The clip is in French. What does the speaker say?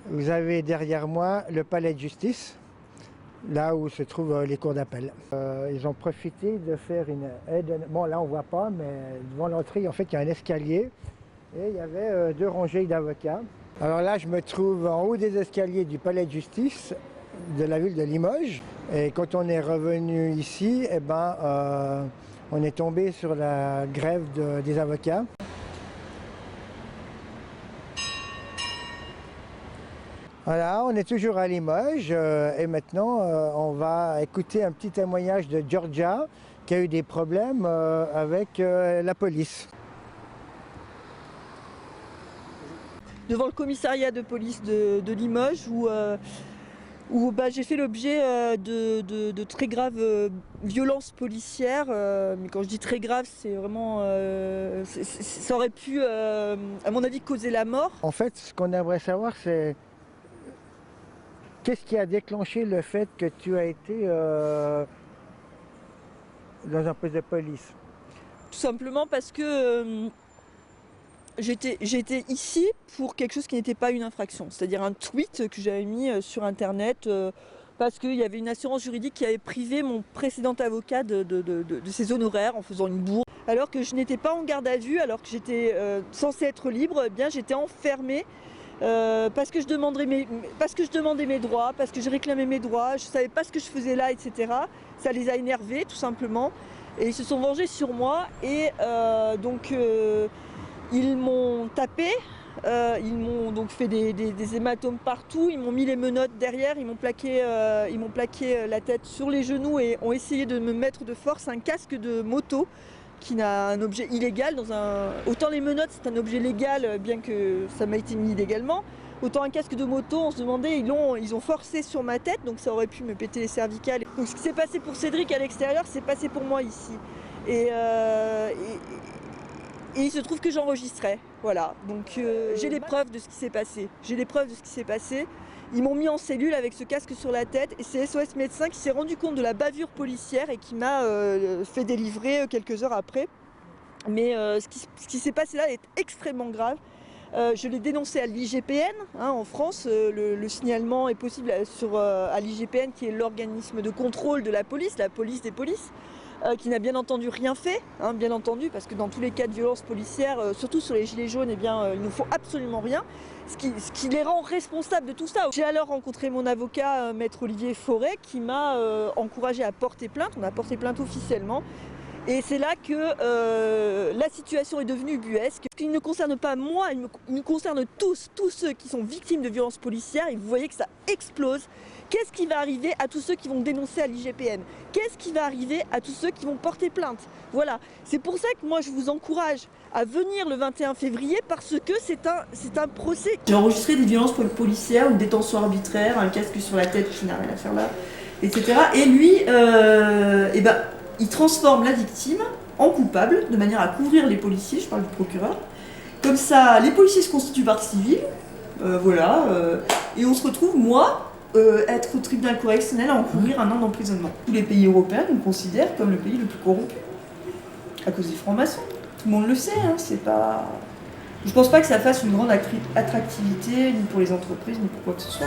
Vous avez derrière moi le palais de justice, là où se trouvent les cours d'appel. Ils ont profité de faire une aide. Bon, là, on ne voit pas, mais devant l'entrée, en fait, il y a un escalier et il y avait deux rangées d'avocats. Alors là, je me trouve en haut des escaliers du palais de justice de la ville de Limoges. Et quand on est revenu ici, on est tombé sur la grève des avocats. Voilà, on est toujours à Limoges et maintenant on va écouter un petit témoignage de Georgia qui a eu des problèmes avec la police. Devant le commissariat de police de Limoges où j'ai fait l'objet de très graves violences policières. Mais quand je dis très grave, c'est vraiment... ça aurait pu, à mon avis, causer la mort. En fait, ce qu'on aimerait savoir, c'est qu'est-ce qui a déclenché le fait que tu as été dans un poste de police? Tout simplement parce que j'étais ici pour quelque chose qui n'était pas une infraction. C'est-à-dire un tweet que j'avais mis sur Internet parce qu'il y avait une assurance juridique qui avait privé mon précédent avocat de ses honoraires en faisant une bourre. Alors que je n'étais pas en garde à vue, alors que j'étais censée être libre, eh bien j'étais enfermée parce que je demandais mes droits, parce que je réclamais mes droits, je ne savais pas ce que je faisais là, etc. Ça les a énervés tout simplement. Et ils se sont vengés sur moi et ils m'ont tapé, ils m'ont donc fait des hématomes partout, ils m'ont mis les menottes derrière, ils m'ont plaqué la tête sur les genoux et ont essayé de me mettre de force un casque de moto qui n'a un objet illégal Autant les menottes c'est un objet légal bien que ça m'a été mis illégalement, autant un casque de moto on se demandait, ils ont forcé sur ma tête donc ça aurait pu me péter les cervicales. Donc ce qui s'est passé pour Cédric à l'extérieur s'est passé pour moi ici. Et il se trouve que j'enregistrais, voilà. Donc j'ai les preuves de ce qui s'est passé. Ils m'ont mis en cellule avec ce casque sur la tête et c'est SOS Médecins qui s'est rendu compte de la bavure policière et qui m'a fait délivrer quelques heures après. Mais ce qui s'est passé là est extrêmement grave. Je l'ai dénoncé à l'IGPN en France. Le signalement est possible à l'IGPN qui est l'organisme de contrôle de la police des polices. Qui n'a bien entendu rien fait, bien entendu, parce que dans tous les cas de violence policière, surtout sur les gilets jaunes, il ne faut absolument rien, ce qui les rend responsables de tout ça. J'ai alors rencontré mon avocat, maître Olivier Fauré, qui m'a encouragé à porter plainte. On a porté plainte officiellement. Et c'est là que la situation est devenue ubuesque. Il ne concerne pas moi, il me concerne tous ceux qui sont victimes de violences policières. Et vous voyez que ça explose. Qu'est-ce qui va arriver à tous ceux qui vont dénoncer à l'IGPN? Qu'est-ce qui va arriver à tous ceux qui vont porter plainte? Voilà, c'est pour ça que moi je vous encourage à venir le 21 février parce que c'est un procès. J'ai enregistré des violences policières, une détention arbitraire, un casque sur la tête qui n'a rien à faire là, etc. Et lui, il transforme la victime en coupable de manière à couvrir les policiers, je parle du procureur. Comme ça, les policiers se constituent partie civile, et on se retrouve, moi, être au tribunal correctionnel à encourir 1 an d'emprisonnement. Tous les pays européens nous considèrent comme le pays le plus corrompu, à cause des francs-maçons. Tout le monde le sait, c'est pas... Je pense pas que ça fasse une grande attractivité, ni pour les entreprises, ni pour quoi que ce soit.